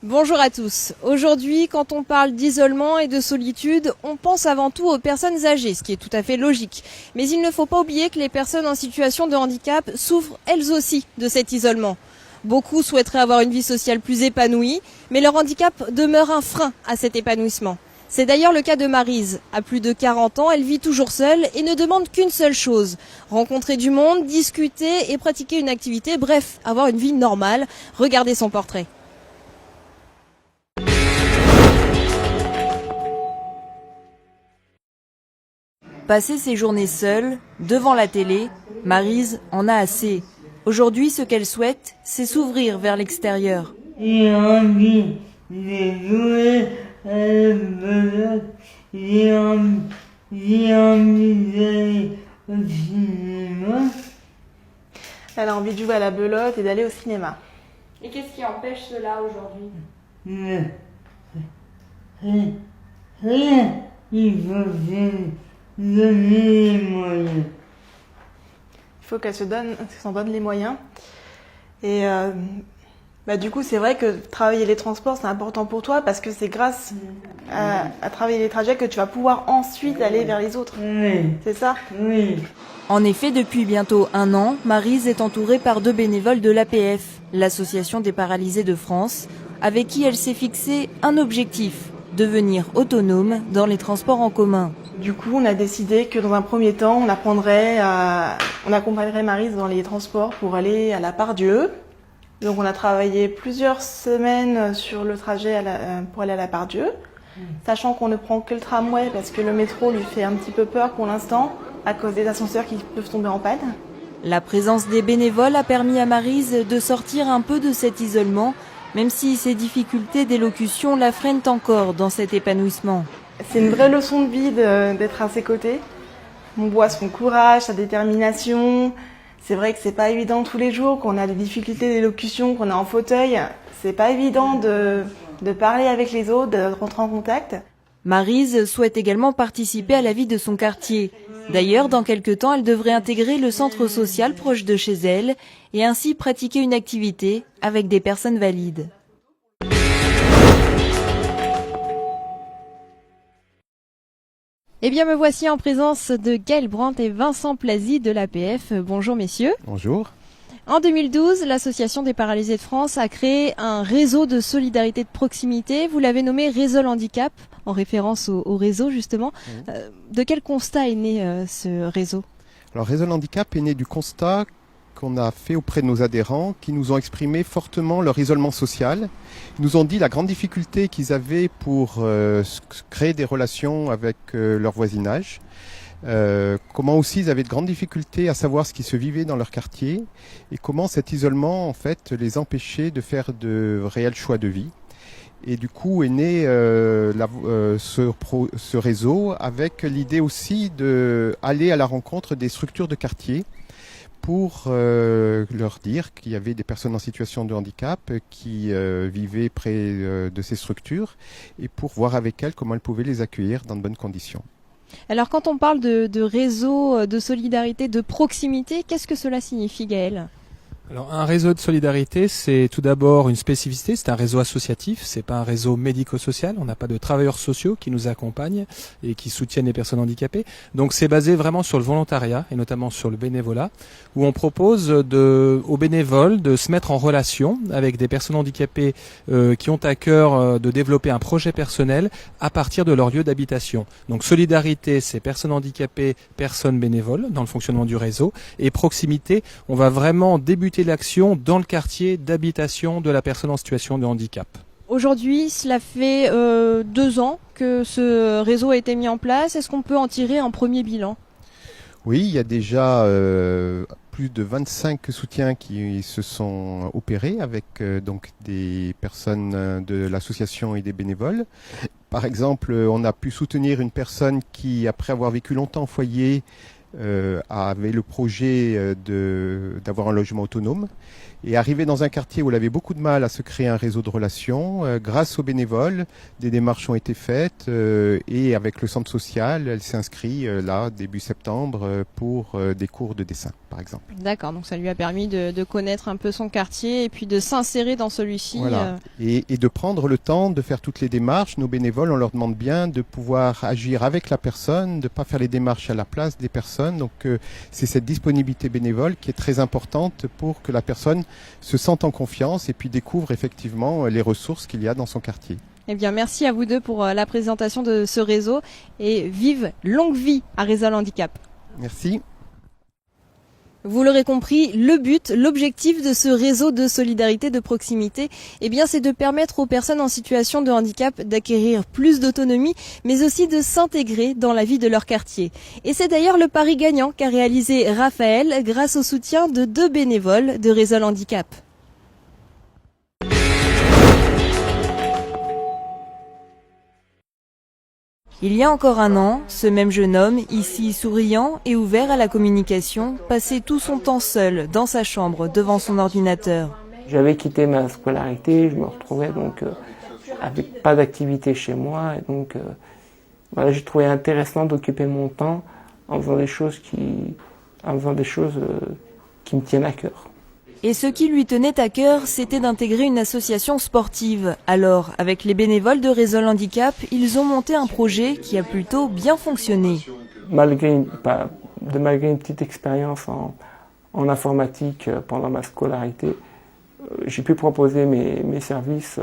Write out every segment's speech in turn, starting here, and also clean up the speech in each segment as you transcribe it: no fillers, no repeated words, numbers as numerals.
Bonjour à tous. Aujourd'hui, quand on parle d'isolement et de solitude, on pense avant tout aux personnes âgées, ce qui est tout à fait logique. Mais il ne faut pas oublier que les personnes en situation de handicap souffrent elles aussi de cet isolement. Beaucoup souhaiteraient avoir une vie sociale plus épanouie, mais leur handicap demeure un frein à cet épanouissement. C'est d'ailleurs le cas de Maryse. À plus de 40 ans, elle vit toujours seule et ne demande qu'une seule chose: rencontrer du monde, discuter et pratiquer une activité, bref, avoir une vie normale. Regardez son portrait. Passer ses journées seule, devant la télé, Maryse en a assez. Aujourd'hui, ce qu'elle souhaite, c'est s'ouvrir vers l'extérieur. J'ai envie de jouer à la belote, j'ai envie d'aller au cinéma. Elle a envie de jouer à la belote et d'aller au cinéma. Et qu'est-ce qui empêche cela aujourd'hui? Rien, il faut donner les moyens. Il faut qu'elle s'en donne les moyens. Et du coup, c'est vrai que travailler les transports, c'est important pour toi parce que c'est grâce à travailler les trajets que tu vas pouvoir ensuite aller vers les autres. Oui, C'est ça? oui. En effet, depuis bientôt 1 an, Maryse est entourée par 2 bénévoles de l'APF, l'Association des paralysés de France, avec qui elle s'est fixé un objectif: devenir autonome dans les transports en commun. Du coup, on a décidé que dans un premier temps, on accompagnerait Maryse dans les transports pour aller à la Part-Dieu. Donc on a travaillé plusieurs semaines sur le trajet pour aller à la Part-Dieu, sachant qu'on ne prend que le tramway parce que le métro lui fait un petit peu peur pour l'instant à cause des ascenseurs qui peuvent tomber en panne. La présence des bénévoles a permis à Maryse de sortir un peu de cet isolement, même si ses difficultés d'élocution la freinent encore dans cet épanouissement. C'est une vraie leçon de vie d'être à ses côtés. On voit son courage, sa détermination. C'est vrai que c'est pas évident tous les jours, qu'on a des difficultés d'élocution, qu'on est en fauteuil. C'est pas évident de parler avec les autres, de rentrer en contact. Maryse souhaite également participer à la vie de son quartier. D'ailleurs, dans quelques temps, elle devrait intégrer le centre social proche de chez elle et ainsi pratiquer une activité avec des personnes valides. Eh bien, me voici en présence de Gaël Brandt et Vincent Plazy de l'APF. Bonjour messieurs. Bonjour. En 2012, l'Association des paralysés de France a créé un réseau de solidarité de proximité. Vous l'avez nommé Réseau Handicap, en référence au réseau justement. De quel constat est né ce réseau? Alors Réseau Handicap est né du constat qu'on a fait auprès de nos adhérents qui nous ont exprimé fortement leur isolement social. Ils nous ont dit la grande difficulté qu'ils avaient pour créer des relations avec leur voisinage. Comment aussi ils avaient de grandes difficultés à savoir ce qui se vivait dans leur quartier et comment cet isolement en fait les empêchait de faire de réels choix de vie. Et du coup est né ce réseau avec l'idée aussi d'aller à la rencontre des structures de quartier pour leur dire qu'il y avait des personnes en situation de handicap qui vivaient près de ces structures et pour voir avec elles comment elles pouvaient les accueillir dans de bonnes conditions. Alors quand on parle de réseau, de solidarité, de proximité, qu'est-ce que cela signifie, Gaël ? Alors un réseau de solidarité, c'est tout d'abord une spécificité, c'est un réseau associatif, c'est pas un réseau médico-social, on n'a pas de travailleurs sociaux qui nous accompagnent et qui soutiennent les personnes handicapées. Donc c'est basé vraiment sur le volontariat et notamment sur le bénévolat, où on propose aux bénévoles de se mettre en relation avec des personnes handicapées qui ont à cœur de développer un projet personnel à partir de leur lieu d'habitation. Donc solidarité, c'est personnes handicapées, personnes bénévoles dans le fonctionnement du réseau, et proximité, on va vraiment débuter l'action dans le quartier d'habitation de la personne en situation de handicap. Aujourd'hui, cela fait 2 ans que ce réseau a été mis en place. Est-ce qu'on peut en tirer un premier bilan ? Oui, il y a déjà plus de 25 soutiens qui se sont opérés avec donc des personnes de l'association et des bénévoles. Par exemple, on a pu soutenir une personne qui, après avoir vécu longtemps en foyer, avait le projet d'avoir un logement autonome. Et arrivé dans un quartier où elle avait beaucoup de mal à se créer un réseau de relations, grâce aux bénévoles, des démarches ont été faites et avec le centre social, elle s'est inscrite là, début septembre, pour des cours de dessin, par exemple. D'accord, donc ça lui a permis de connaître un peu son quartier et puis de s'insérer dans celui-ci. Voilà. Et de prendre le temps de faire toutes les démarches. Nos bénévoles, on leur demande bien de pouvoir agir avec la personne, de ne pas faire les démarches à la place des personnes. Donc c'est cette disponibilité bénévole qui est très importante pour que la personne se sente en confiance et puis découvre effectivement les ressources qu'il y a dans son quartier. Eh bien, merci à vous deux pour la présentation de ce réseau et vive longue vie à Réseau Handicap. Merci. Vous l'aurez compris, le but, l'objectif de ce réseau de solidarité de proximité, eh bien, c'est de permettre aux personnes en situation de handicap d'acquérir plus d'autonomie, mais aussi de s'intégrer dans la vie de leur quartier. Et c'est d'ailleurs le pari gagnant qu'a réalisé Raphaël grâce au soutien de 2 bénévoles de Réseau Handicap. Il y a encore un an, ce même jeune homme, ici souriant et ouvert à la communication, passait tout son temps seul dans sa chambre devant son ordinateur. J'avais quitté ma scolarité, je me retrouvais donc avec pas d'activité chez moi et donc voilà, j'ai trouvé intéressant d'occuper mon temps en faisant des choses qui me tiennent à cœur. Et ce qui lui tenait à cœur, c'était d'intégrer une association sportive. Alors, avec les bénévoles de Réseau Handicap, ils ont monté un projet qui a plutôt bien fonctionné. Malgré une petite expérience en informatique pendant ma scolarité, j'ai pu proposer mes services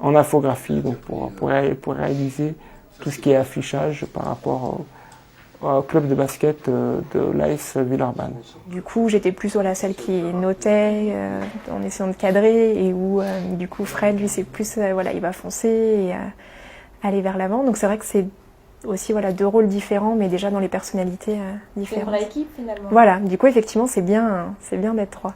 en infographie donc pour réaliser tout ce qui est affichage par rapport au club de basket de l'AS Villeurbanne. Du coup, j'étais plus celle qui notait en essayant de cadrer et où du coup Fred, lui, c'est plus il va foncer et aller vers l'avant. Donc c'est vrai que c'est aussi 2 rôles différents, mais déjà dans les personnalités différentes. C'est une vraie équipe finalement. Voilà, du coup effectivement c'est bien d'être 3.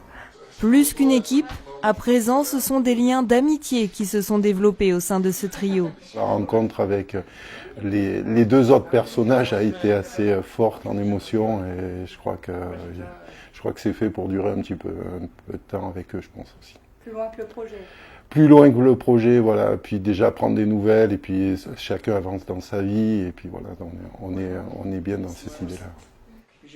Plus qu'une équipe, à présent ce sont des liens d'amitié qui se sont développés au sein de ce trio. La rencontre avec les 2 autres personnages a été assez forte en émotion et je crois que c'est fait pour durer un peu de temps avec eux, je pense aussi. Plus loin que le projet. Plus loin que le projet, voilà. Puis déjà prendre des nouvelles et puis chacun avance dans sa vie et puis voilà, on est bien dans cette idée-là.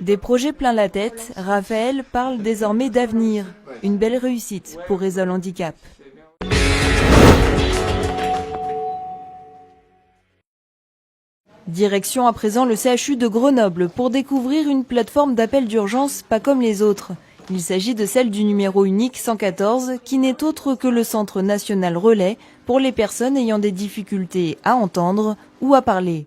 Des projets plein la tête, Raphaël parle désormais d'avenir. Une belle réussite pour Réseau Handicap. Direction à présent le CHU de Grenoble pour découvrir une plateforme d'appel d'urgence pas comme les autres. Il s'agit de celle du numéro unique 114 qui n'est autre que le centre national relais pour les personnes ayant des difficultés à entendre ou à parler.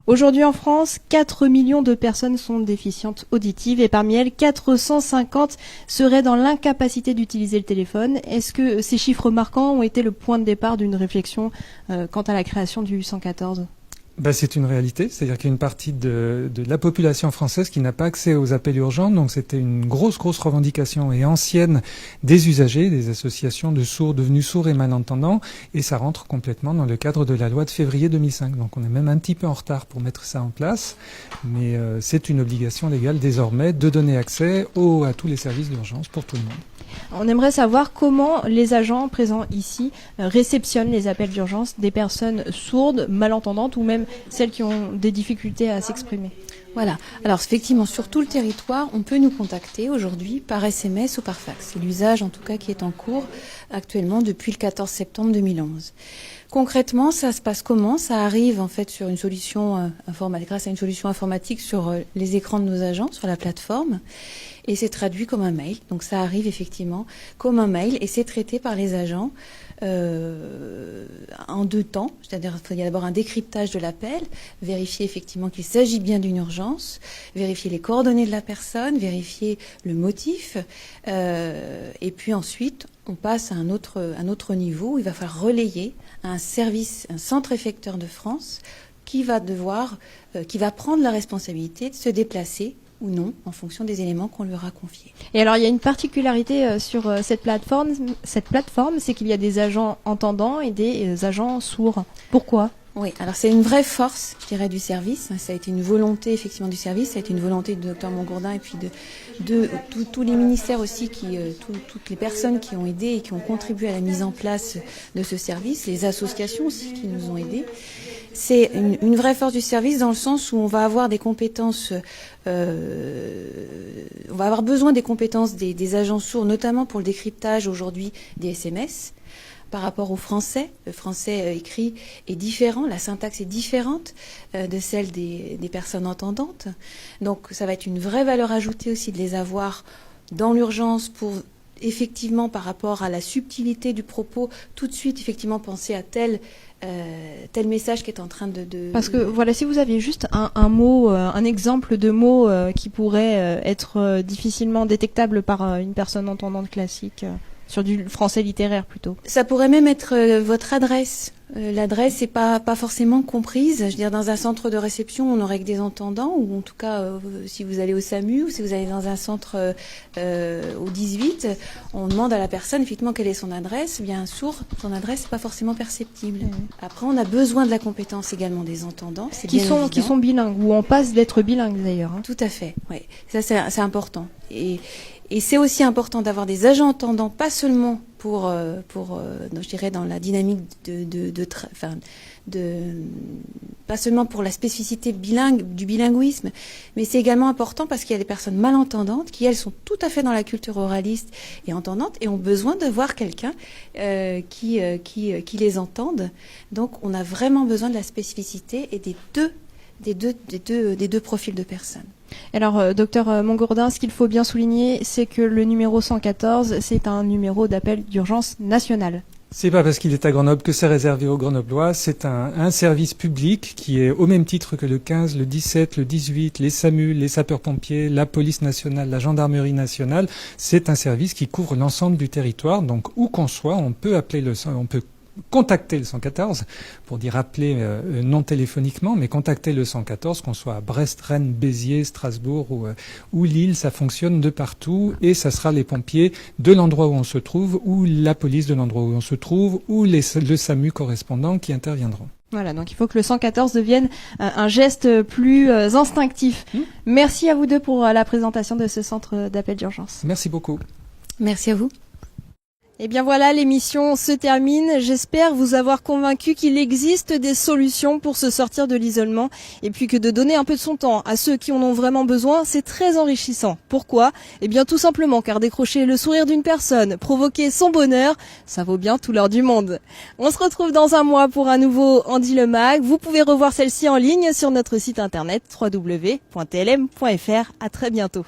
Aujourd'hui en France, 4 millions de personnes sont déficientes auditives et parmi elles, 450 seraient dans l'incapacité d'utiliser le téléphone. Est-ce que ces chiffres marquants ont été le point de départ d'une réflexion quant à la création du 114 ? C'est une réalité, c'est-à-dire qu'il y a une partie de la population française qui n'a pas accès aux appels urgents, donc c'était une grosse revendication et ancienne des usagers, des associations de sourds devenus sourds et malentendants, et ça rentre complètement dans le cadre de la loi de février 2005. Donc on est même un petit peu en retard pour mettre ça en place, mais c'est une obligation légale désormais de donner accès à tous les services d'urgence pour tout le monde. On aimerait savoir comment les agents présents ici réceptionnent les appels d'urgence des personnes sourdes, malentendantes ou même celles qui ont des difficultés à s'exprimer. Voilà. Alors effectivement, sur tout le territoire, on peut nous contacter aujourd'hui par SMS ou par fax. C'est l'usage en tout cas qui est en cours actuellement depuis le 14 septembre 2011. Concrètement, ça se passe comment ? Ça arrive en fait sur une solution informatique, grâce à une solution informatique sur les écrans de nos agents, sur la plateforme, et c'est traduit comme un mail. Donc ça arrive effectivement comme un mail et c'est traité par les agents en 2 temps. C'est-à-dire qu'il y a d'abord un décryptage de l'appel, vérifier effectivement qu'il s'agit bien d'une urgence, vérifier les coordonnées de la personne, vérifier le motif, et puis ensuite on passe à un autre niveau où il va falloir relayer un centre effecteur de France qui va prendre la responsabilité de se déplacer ou non, en fonction des éléments qu'on lui aura confiés. Et alors, il y a une particularité sur cette plateforme, c'est qu'il y a des agents entendants et des agents sourds. Pourquoi ? Oui, alors c'est une vraie force, je dirais, du service. Ça a été une volonté effectivement du service, ça a été une volonté du docteur Mongourdin et puis de tous les ministères aussi, toutes les personnes qui ont aidé et qui ont contribué à la mise en place de ce service, les associations aussi qui nous ont aidés. C'est une vraie force du service dans le sens où on va avoir des compétences, on va avoir besoin des compétences des agents sourds, notamment pour le décryptage aujourd'hui des SMS. Par rapport au français, le français écrit est différent, la syntaxe est différente de celle des personnes entendantes. Donc ça va être une vraie valeur ajoutée aussi de les avoir dans l'urgence pour effectivement par rapport à la subtilité du propos, tout de suite effectivement penser à tel message qui est en train de... Parce que voilà, si vous aviez juste un mot, un exemple de mot qui pourrait être difficilement détectable par une personne entendante classique... Sur du français littéraire plutôt. Ça pourrait même être votre adresse. L'adresse n'est pas forcément comprise. Je veux dire, dans un centre de réception, on n'aurait que des entendants, ou en tout cas, si vous allez au SAMU, ou si vous allez dans un centre au 18, on demande à la personne effectivement quelle est son adresse. Eh bien, sourd, son adresse n'est pas forcément perceptible. Après, on a besoin de la compétence également des entendants. Qui sont bilingues, ou on passe d'être bilingue d'ailleurs. Tout à fait, oui. Ça, c'est important. Et c'est aussi important d'avoir des agents entendants, pas seulement pour je dirais dans la dynamique pas seulement pour la spécificité du bilinguisme, mais c'est également important parce qu'il y a des personnes malentendantes qui, elles, sont tout à fait dans la culture oraliste et entendante et ont besoin de voir quelqu'un qui les entende. Donc, on a vraiment besoin de la spécificité et des deux profils de personnes. Alors, docteur Mongourdin, ce qu'il faut bien souligner, c'est que le numéro 114, c'est un numéro d'appel d'urgence national. C'est pas parce qu'il est à Grenoble que c'est réservé aux Grenoblois. C'est un service public qui est au même titre que le 15, le 17, le 18, les SAMU, les sapeurs-pompiers, la police nationale, la gendarmerie nationale. C'est un service qui couvre l'ensemble du territoire. Donc, où qu'on soit, on peut contacter le 114, pour dire appeler non téléphoniquement, mais contacter le 114, qu'on soit à Brest, Rennes, Béziers, Strasbourg ou Lille, ça fonctionne de partout et ça sera les pompiers de l'endroit où on se trouve ou la police de l'endroit où on se trouve ou le SAMU correspondant qui interviendront. Voilà, donc il faut que le 114 devienne un geste plus instinctif. Merci à vous deux pour la présentation de ce centre d'appel d'urgence. Merci beaucoup. Merci à vous. Et bien voilà, l'émission se termine. J'espère vous avoir convaincu qu'il existe des solutions pour se sortir de l'isolement et puis que de donner un peu de son temps à ceux qui en ont vraiment besoin, c'est très enrichissant. Pourquoi ? Eh bien tout simplement car décrocher le sourire d'une personne, provoquer son bonheur, ça vaut bien tout l'or du monde. On se retrouve dans un mois pour un nouveau Andy Le Mag. Vous pouvez revoir celle-ci en ligne sur notre site internet www.tlm.fr. À très bientôt.